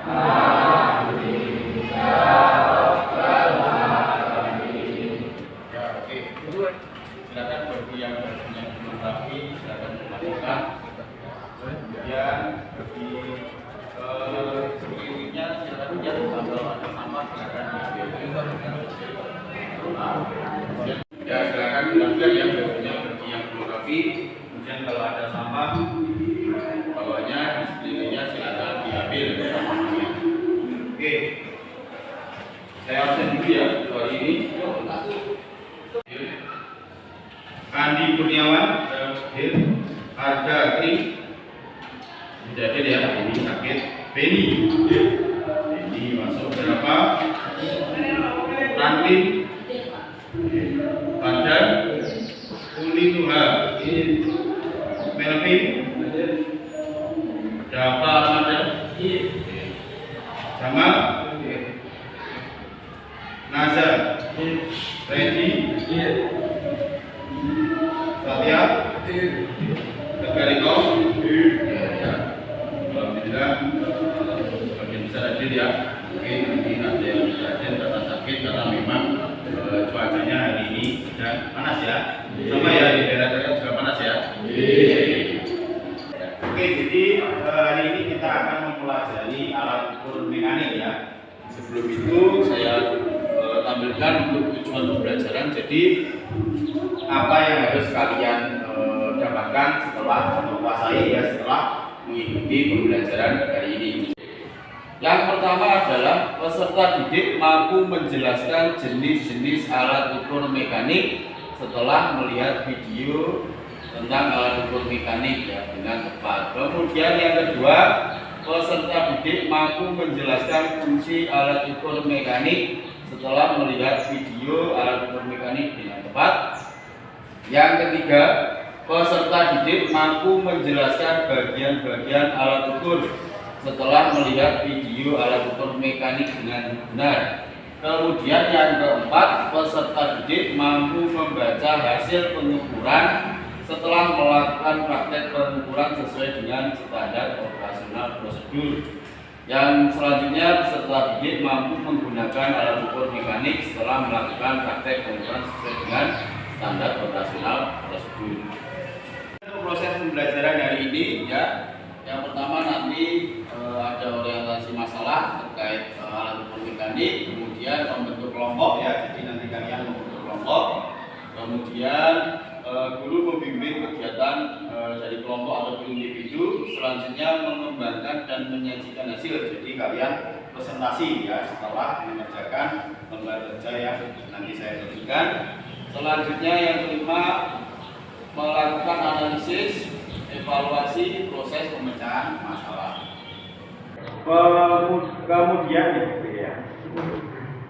Amin. Ya Rabbal Alamin. Ya, oke. Silakan bagi yang punya fotografi, silakan dimasukkan. Kemudian bagi sekiranya silakan lihat kalau ada sampah silakan diambil. Ya silakan dilakukan ya bagi yang fotografi. Kemudian kalau ada sampah bawahnya di sekelilingnya silakan diambil sampahnya. Oke. Saya absen dulu ya untuk hari ini. Andi Kurniawan, harga kering. Jadi ya ini sakit. Beni, Beni masuk berapa? Ranting, Padan, Uli Nuha, Melvin, Java Armada, Jamal, Nazar, Redi, Satya, Tegariko, alhamdulillah, bisa hadir ya. Mungkin nanti ada yang bisa hadir karena sakit karena memang cuacanya hari ini sedang panas ya. Sama ya di daerah saya juga panas ya. Oke, jadi hari ini kita akan mempelajari alat ukur mekanik ya. Sebelum itu saya tampilkan untuk tujuan pembelajaran. Jadi apa yang harus kalian dapatkan setelah atau kuasai ya setelah mengikuti pembelajaran hari ini. Yang pertama adalah peserta didik mampu menjelaskan jenis-jenis alat ukur mekanik setelah melihat video tentang alat ukur mekanik ya dengan tepat. Kemudian yang kedua, peserta didik mampu menjelaskan fungsi alat ukur mekanik setelah melihat video alat ukur mekanik dengan tepat. Yang ketiga, peserta didik mampu menjelaskan bagian-bagian alat ukur setelah melihat video alat ukur mekanik dengan benar. Kemudian yang keempat, peserta didik mampu membaca hasil pengukuran setelah melakukan praktek pengukuran sesuai dengan standar operasional prosedur. Yang selanjutnya, peserta didik mampu menggunakan alat ukur mekanik setelah melakukan praktek pengukuran sesuai dengan standar operasional prosedur. Untuk proses pembelajaran hari ini ya, yang pertama nanti ada orientasi masalah terkait alat ukur mekanik, kemudian membentuk kelompok ya, jadi nanti kalian membentuk kelompok, kemudian guru membimbing kegiatan dari kelompok ataupun individu, selanjutnya mengembangkan dan menyajikan hasil, jadi kalian presentasi ya setelah mengerjakan lembar kerja yang nanti saya berikan. Selanjutnya yang kelima, melakukan analisis evaluasi proses pemecahan masalah.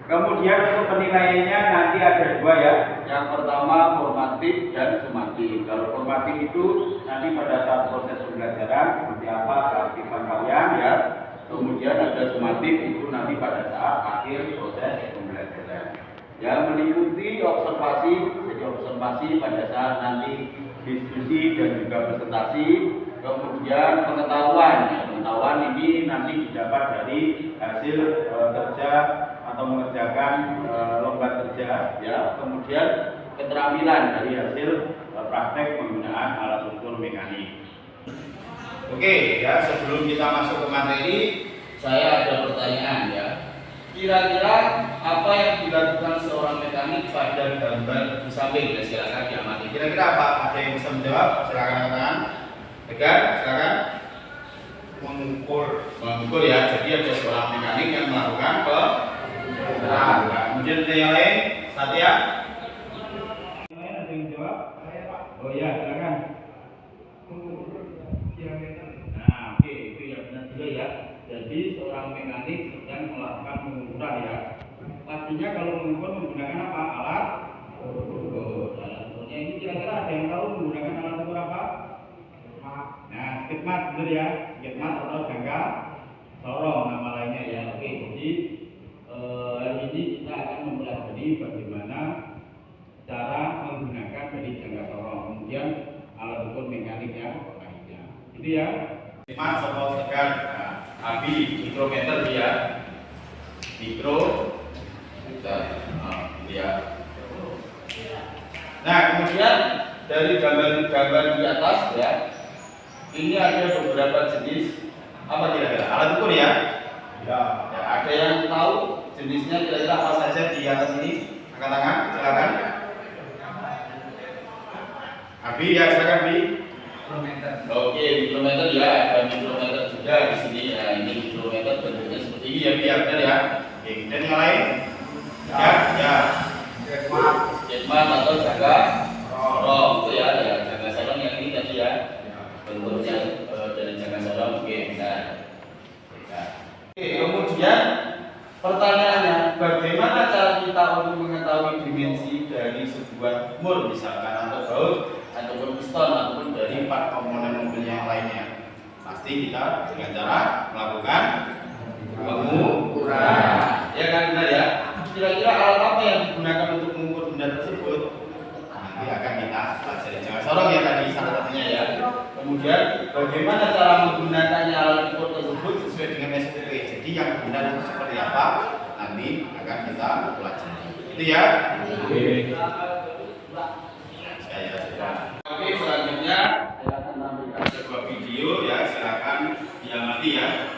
Kemudian untuk penilaiannya nanti ada dua ya. Yang pertama formatif dan sumatif. Kalau formatif itu nanti pada saat proses pembelajaran seperti apa keaktifan kalian ya. Kemudian ada sumatif itu nanti pada saat akhir proses pembelajaran. Yang meliputi observasi, jadi observasi pada saat nanti diskusi dan juga presentasi. Kemudian pengetahuan, ya, pengetahuan ini nanti didapat dari hasil kerja atau mengerjakan lomba kerja, ya. Kemudian keterampilan dari hasil praktek penggunaan alat ukur mekanik. Oke, ya sebelum kita masuk ke materi, saya ada pertanyaan ya. Kira-kira apa yang dilakukan seorang mekanik pada gambar di samping? Ya, silakan diamati. Kira-kira apa? Ada yang bisa menjawab? Silakan angkat. Tegar, silakan. Mengukur ya. Jadi ada seorang mekanik yang melakukan pengukuran. Kemudian ada yang lain, Satya. Yang lain ada yang jawab? Oh ya, silakan. Nah, oke, itu ya benar juga ya. Jadi seorang mekanik sedang melakukan pengukuran ya. Pastinya kalau mengukur menggunakan apa? Alat ukur. Alat ukurnya ini kira-kira ada yang tahu menggunakan alat ukur apa? Nah, sketmat benar ya. Sketmat atau jangka sorong nama lainnya ya. Oke, jadi hari ini kita akan mempelajari bagaimana cara menggunakan dari jangka sorong. Kemudian alat ukur mekanik ya. Itu ya. Sketmat atau tegar. Nah, mikrometer dia, mikrometer, ya. Nah, kemudian dari gambar di atas ya, ini ada beberapa jenis apa kira-kira alat ukur ya? Ya. Ada yang tahu jenisnya kira-kira apa saja di atas ini? Angkat tangan, silakan. Abi ya, silakan Abi. Mikrometer. Oke, mikrometer ya, ada mikrometer juga di sini. Ya, ini mikrometer bentuknya seperti ini ya, biar benar ya. Oke, dan yang lain? Ya. Jetmat atau jaga sorong itu ya, jaga sorong yang ini tadi ya. Bentuknya dari jaga sorong. Oke, benar. Oke, kemudian pertanyaannya, bagaimana cara kita untuk mengetahui dimensi dari sebuah mur misalkan atau baut ataupun piston ataupun dari part komponen mobil yang lainnya? Pasti kita dengan cara melakukan pengukuran. Ya kan, benar ya? Kira-kira alat apa yang digunakan untuk mengukur benda tersebut? Nanti akan kita pelajari. Jangan sorong ya tadi salah satunya ya. Kemudian bagaimana cara menggunakannya alat ukur tersebut sesuai dengan SOP. Jadi yang benar itu seperti apa? Nanti akan kita pelajari. Itu ya. Oke. Oke, selanjutnya saya akan tampilkan sebuah video ya. Silakan diamati ya.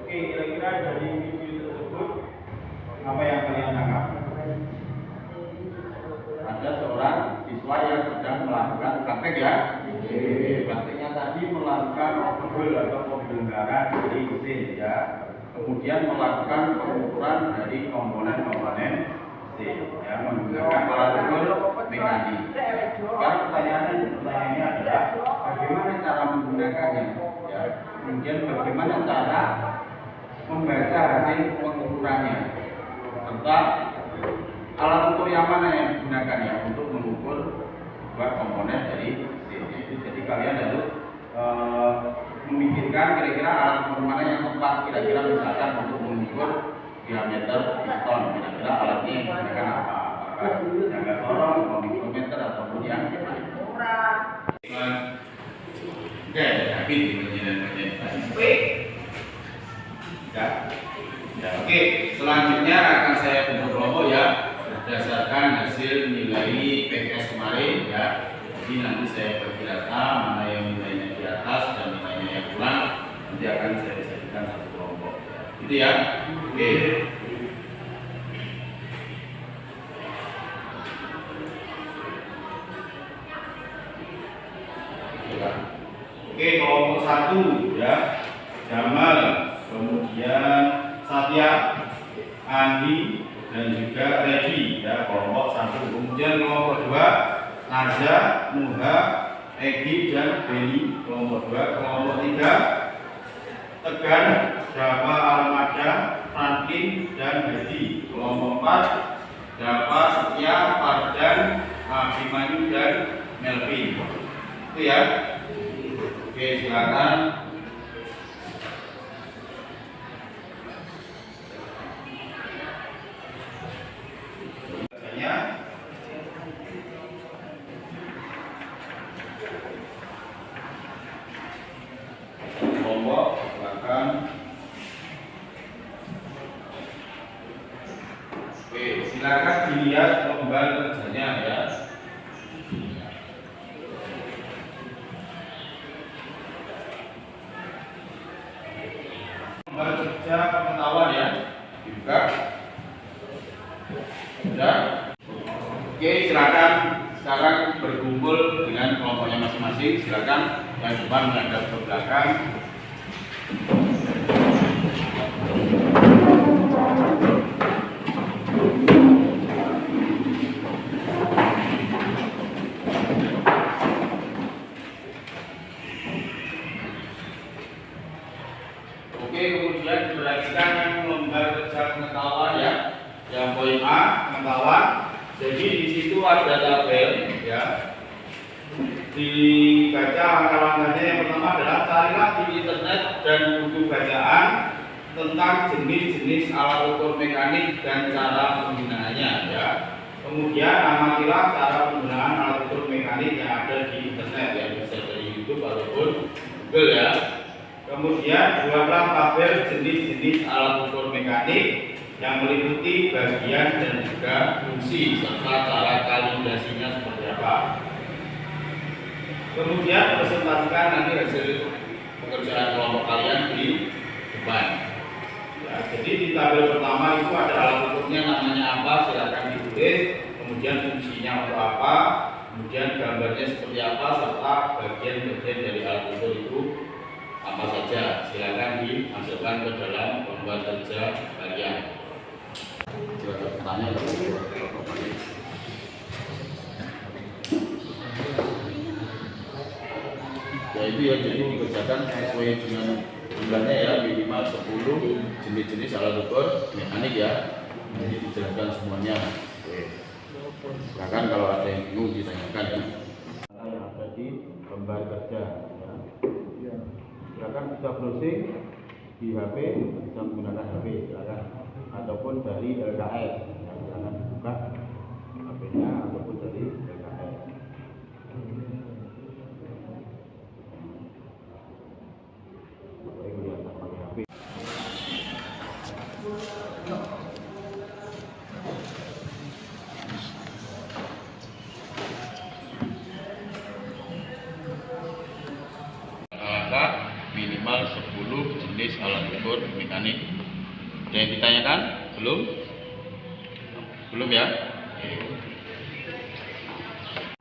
Oke, kira-kira dari video tersebut apa yang kalian tangkap? Ada seorang siswa yang sedang melakukan praktek ya. Prakteknya tadi melakukan mobil atau pembongkaran dari mesin ya. Kemudian melakukan pengukuran dari komponen-komponen mesin ya, menggunakan alat ukur mekanik. Sekarang pertanyaannya adalah bagaimana cara menggunakannya ya. Kemudian bagaimana cara membaca hasil pengukurannya, serta alat ukur yang mana yang digunakan ya untuk mengukur sebuah komponen dari mesin. Jadi kalian harus memikirkan kira-kira alat ukur mana yang tepat, kira-kira misalkan untuk mengukur diameter piston, kira-kira alatnya yang digunakan apa? Apakah jaga sorong, mikrometer ataupun yang lain. Oke, yakin baik. Ya. Ya, oke. Selanjutnya akan saya bentuk kelompok ya berdasarkan hasil nilai PKS kemarin ya. Jadi nanti saya bagi data mana yang nilainya di atas dan nilainya yang kurang, nanti akan saya jadikan satu kelompok. Gitu ya. Oke. Oke, kelompok 1 ya. Jamal, kemudian Satya, Andi, dan juga Redi ya, kelompok 1. Kemudian kelompok 2 Naza, Muha, Egi, dan Beni, kelompok 2. Kelompok 3 Tegan, Dava, Almada, Franklin, dan Hedi. Kelompok 4 Dava, Setia, Fardan, Abimanyu, dan Melvin. Itu ya. Oke, silakan. Kelompok, silakan. Oke, silakan dilihat lembar kerjanya ya. Lembar kerja pengetahuan ya, dibuka. Sudah. Oke, silakan sekarang berkumpul dengan kelompoknya masing-masing. Silakan yang depan menghadap ke belakang. Oke, kemudian diperhatikan yang lembar kerja pengetahuan ya. Yang poin A, pengetahuan. Jadi di situ ada tabel ya. Dibaca langkah-langkahnya. Yang pertama adalah carilah di internet dan buku bacaan tentang jenis-jenis alat ukur mekanik dan cara penggunaannya ya. Kemudian amatilah cara penggunaan alat ukur mekanik yang ada di internet ya, bisa dari YouTube ataupun Google ya. Kemudian buatlah tabel jenis-jenis alat ukur mekanik yang meliputi bagian dan juga fungsi serta cara kalibrasinya seperti apa. Kemudian presentasikan nanti hasil pekerjaan kelompok kalian di depan. Ya, jadi di tabel pertama itu ada alat ukurnya namanya apa, silakan ditulis. Kemudian fungsinya untuk apa, kemudian gambarnya seperti apa, serta bagian-bagian dari alat ukur itu apa saja. Silakan dimasukkan ke dalam lembar kerja kalian. Silakan bertanya. Ya itu ya, jadi dikerjakan sesuai dengan jumlahnya ya, minimal 10 jenis-jenis alat ukur mekanik ya. Jadi dijelaskan semuanya. Oke. Silakan kalau ada yang bingung ditanyakan ya. Yang ada di lembar kerja ya. Silakan bisa browsing di HP, bisa menggunakan HP silakan, ataupun dari LKS ya, silakan dibuka HP-nya ataupun dari LKS. Minimal 10 jenis alat ukur mekanik. Ada yang ditanyakan? Belum? Belum ya?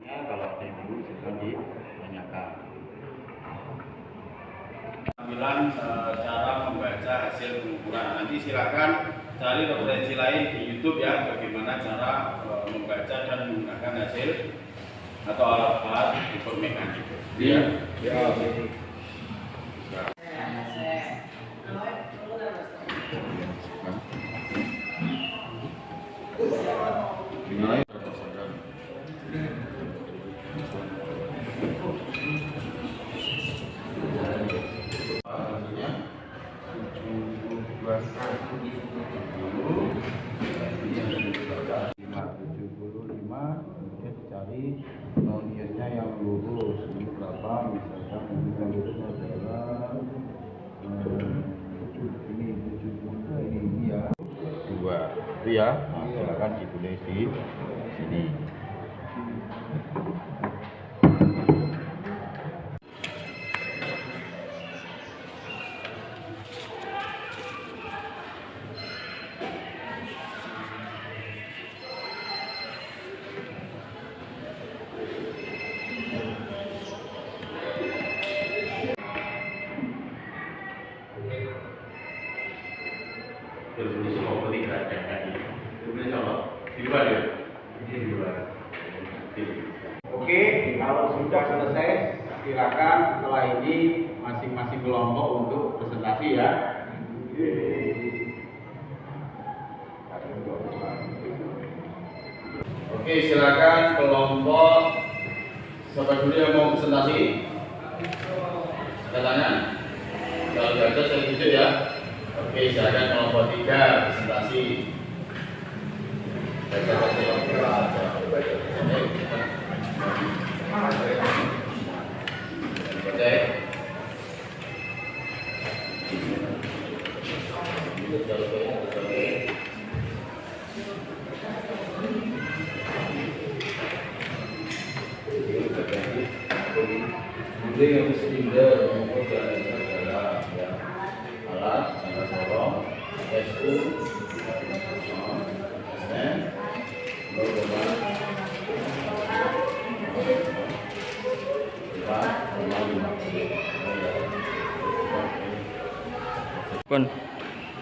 Kalau ada yang bingung silahkan ditanyakan. Tampilan cara membaca hasil pengukuran. Nanti silakan cari referensi lain di YouTube ya, bagaimana cara membaca dan menggunakan hasil atau alat-alat ukur mekanik. Ya. Ya. Kemudian dicari nonionnya yang lurus ini berapa, misalkan ini adalah ini ya dua itu ya. Nah, silakan ditulis di sini. Resolusi maupun tidak di luar ya? Ini di luar. Oke, kalau sudah selesai, silakan setelah ini masing-masing kelompok untuk presentasi ya. Oke, silakan kelompok siapa dulu yang mau presentasi? Katanya, kalau ada saya tunjuk ya. Oke, silakan kelompok 3 presentasi. Yang sehingga mengumpulkan adalah ya, alat tanda sorong SU SN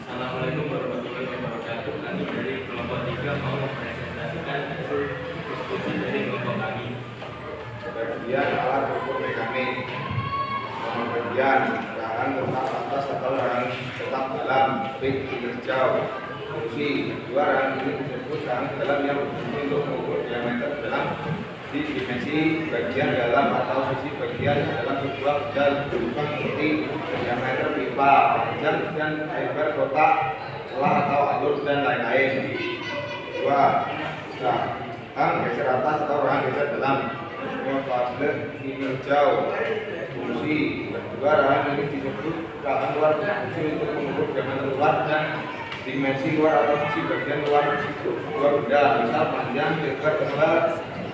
Assalamualaikum warahmatullahi wabarakatuh. Kami dari kelompok 3 mau mempresentasikan hasil diskusi dari kelompok kami. Bagian alat ukur mekanik, kemudian bahan tetap atas atau bahan tetap dalam, ring jauh, fungsi. Dua bahan ini disebut bahan dalam yang berfungsi untuk mengukur diameter dalam di dimensi bagian dalam atau sisi bagian dalam sebuah benda berupa seperti diameter pipa, panjang dan lebar kotak, celah atau alur dan lain-lain. Dua bahan geser atas atau bahan geser dalam. Tablet jauh fungsi. Kedua bahan ini disebut bahan luar berfungsi untuk mengukur diameter luar dan dimensi luar atau sisi bagian luar dua benda, misal panjang, lebar, celah,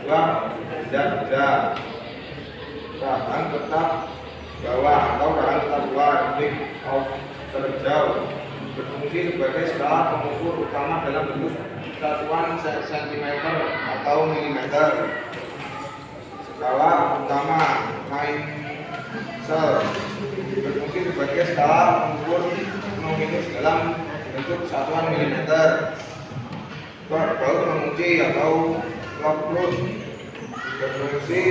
dua benda. Bahan tetap bawah atau bahan tetap luar terjauh berfungsi sebagai skala pengukur utama dalam bentuk satuan cm atau milimeter. Skala utama sel berfungsi sebagai skala pengukur minus dalam bentuk satuan milimeter. Baut menguji atau log berfungsi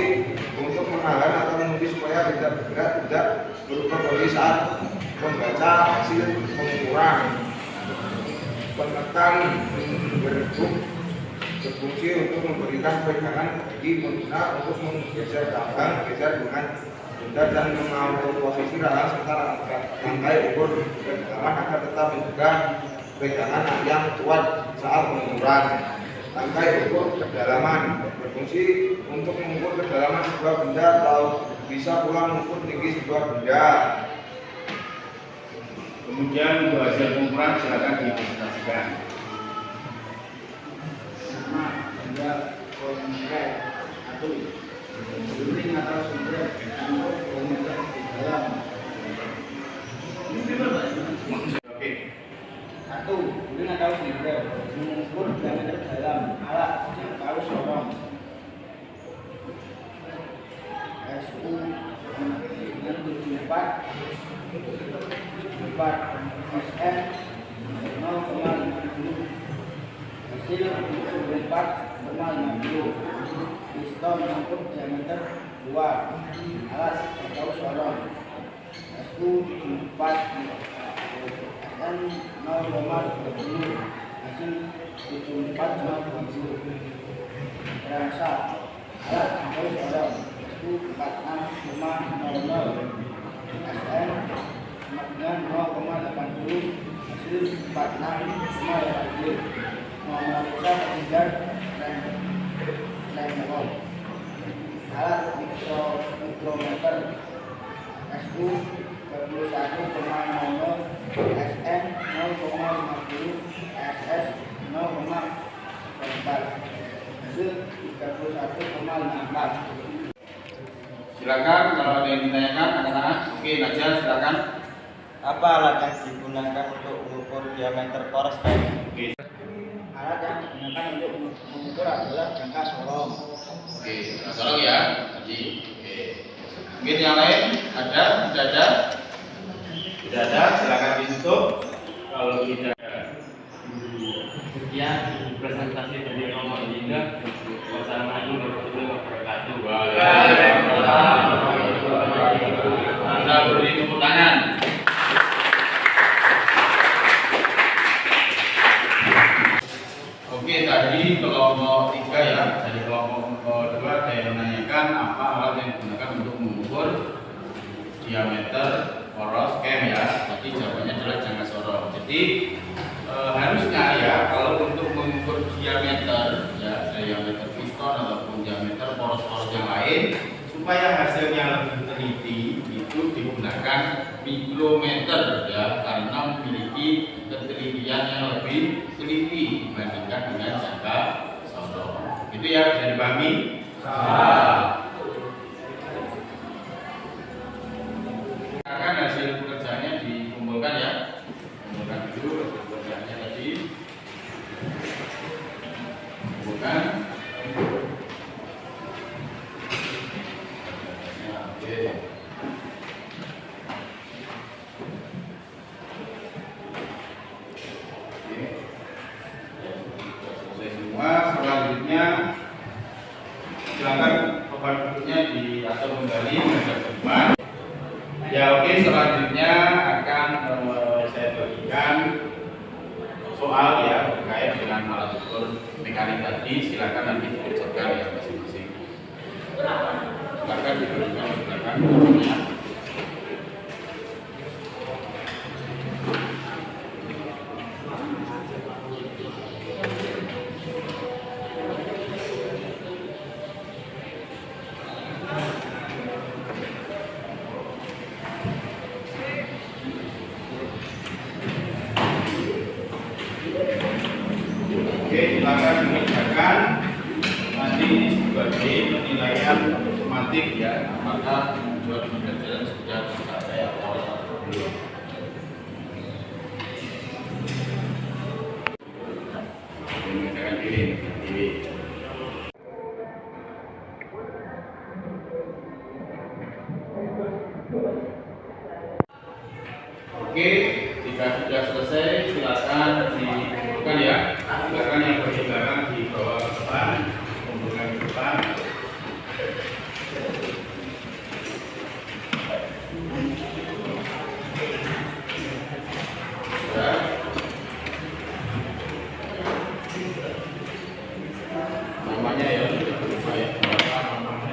untuk menahan atau menguji supaya tidak bergerak, tidak berubah kondisi saat membaca hasil pengukuran. Penekan berbentuk berfungsi untuk memberikan pegangan bagi pengguna untuk menggeser tambang, geser dengan benda dan mengatur posisi rahang serta rangkai ukur kedalaman agar tetap menjaga pegangan yang kuat saat pengukuran. Rangkai ukur kedalaman berfungsi untuk mengukur kedalaman sebuah benda atau bisa pula mengukur tinggi sebuah benda. Kemudian untuk hasil pengukuran silakan dipresentasikan. Benda konkret atau ring atau sumber untuk pengukur di dalam. Oke. Satu, ring atau sumber mengukur diameter dalam alat atau sorong. SU 74 SN 0,50 hasil 74,50 piston mengukur diameter 2 alat atau sorong. SU 74 SN 0,30 hasil 74,50 perangsa alat atau sorong. SU 46,00 SN 0,80 hasil 46,80 memeriksa ketinggian dan level alat mikrometer, SU 31,00, SN 0,50, SS 0,4, hasil 31,54. Silakan kalau ada yang ditanyakan anak-anak. Oke, Najwa silakan. Apa alat yang digunakan untuk mengukur diameter poros kain? Oke. Alat yang digunakan untuk mengukur adalah jangka sorong. Oke, tolong ya. Tadi. Oke. Mungkin yang lain ada? Tidak ada? Tidak ada. Silakan ditutup. Kalau tidak ada. Sekian presentasi dari Romo Indah. Wassalamualaikum warahmatullahi wabarakatuh. Waalaikumsalam. Anda beri tepuk tangan. Oke, tadi kelompok 3 ya. Dari kelompok 2 ada yang menanyakan apa alat yang digunakan untuk mengukur diameter poros kem ya. Tadi jawabannya adalah jangka sorong. Jadi harusnya ya kalau untuk mengukur diameter ya, diameter piston ataupun diameter poros-poros yang lain, supaya hasilnya lebih teliti itu digunakan mikrometer ya, karena memiliki ketelitian yang lebih teliti dibandingkan dengan jangka sorong. Itu ya, bisa dipahami? Akan hasil pekerjaannya dikumpulkan ya. Kumpulkan dulu hasil pekerjaannya tadi. Kumpulkan. Oke. Selesai semua. Selanjutnya silakan papan bukunya diatur kembali menghadap ke depan. Ya oke, selanjutnya akan saya bagikan soal ya terkait dengan alat ukur mekanik tadi. Silakan nanti dikerjakan ya masing-masing. Silakan diberikan ke belakang bukunya. Oke, silakan mengerjakan. Nanti ini sebagai penilaian otomatis ya, apakah tujuan pembelajaran sudah tercapai atau belum. Mengerjakan diri. Oke, jika sudah selesai silakan dikumpulkan ya. Silakan yang berseberangan di bawah ke depan, kumpulkan ke depan. Ya. Namanya ya, saya namanya.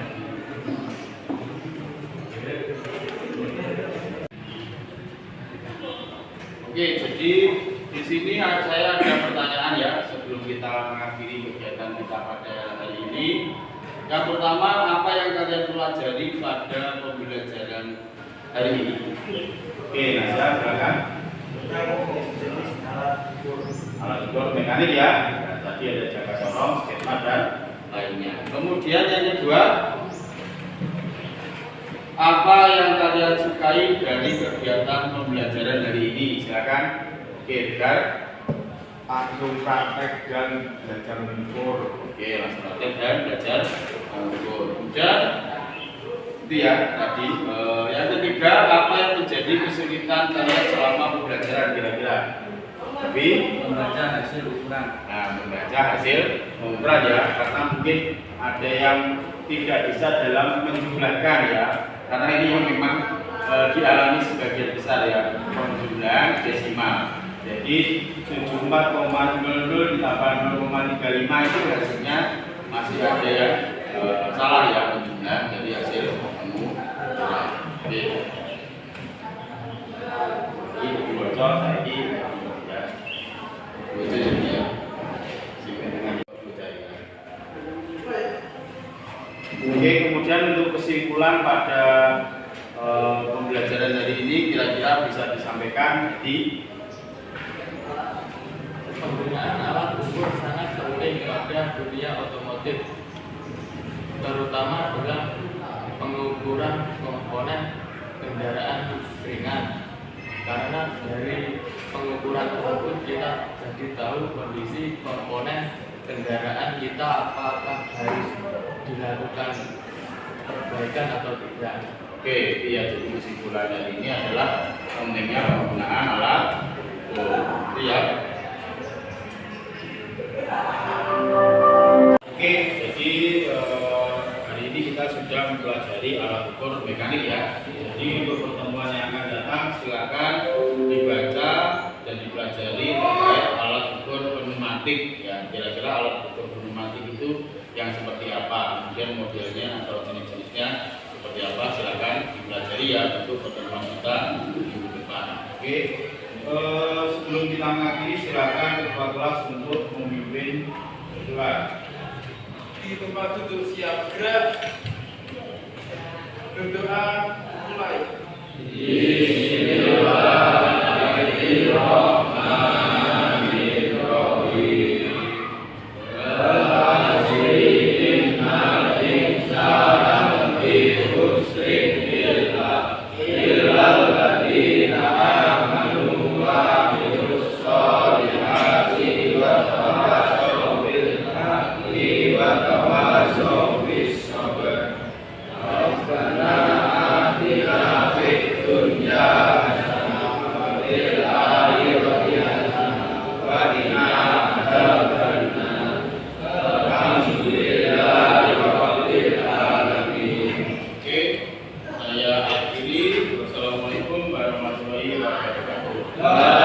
Oke, jadi di sini saya ada pertanyaan ya sebelum kita mengakhiri kegiatan kita pada hari ini. Yang pertama, apa yang kalian pelajari pada pembelajaran hari ini? Oke, Nasya, silakan. Alat ukur mekanik ya. Tadi ada jangka sorong, skema dan lainnya. Kemudian yang kedua, apa yang kalian sukai dari kegiatan pembelajaran hari ini? Silakan. Oke, Edgar. Langsung praktek dan belajar mengukur. Oke, langsung praktek dan belajar mengukur. Kemudian itu ya tadi. Yang ketiga, apa yang menjadi kesulitan kalian selama pembelajaran kira-kira? Tapi Membaca hasil ukuran. nah, membaca hasil pengukuran ya, karena mungkin ada yang tidak bisa dalam menjumlahkan ya, karena ini yang memang dialami sebagian besar ya, penjumlahan desimal. Jadi 74,00 ditambah 0,35 itu hasilnya masih ada yang salah ya penjumlahan dari hasil pengukuran. Oke. Ini bocor saya ini ya. Bocor ini ya. Oke, kemudian untuk kesimpulan kesimpulan pada pembelajaran hari ini kira-kira bisa disampaikan di Penggunaan alat ukur sangat penting pada dunia otomotif, terutama dalam pengukuran komponen kendaraan ringan. Karena dari pengukuran tersebut kita jadi tahu kondisi komponen kendaraan kita apakah harus dilakukan perbaikan atau tidak. Oke, iya, jadi kesimpulan dari ini adalah pentingnya penggunaan alat ukur. Ya. Oke, jadi hari ini kita sudah mempelajari alat ukur mekanik ya. Jadi untuk pertemuan yang akan datang silakan dibaca dan dipelajari terkait alat ukur pneumatik ya. Kira-kira alat ukur pneumatik itu yang seperti apa, kemudian modelnya atau jenis-jenisnya seperti apa, silakan dipelajari ya untuk pertemuan kita minggu depan. Oke, sebelum kita mengakhiri silakan ketua kelas untuk memimpin kelas. Di tempat duduk siap gerak, berdoa mulai. Saya akhiri. Wassalamualaikum warahmatullahi wabarakatuh.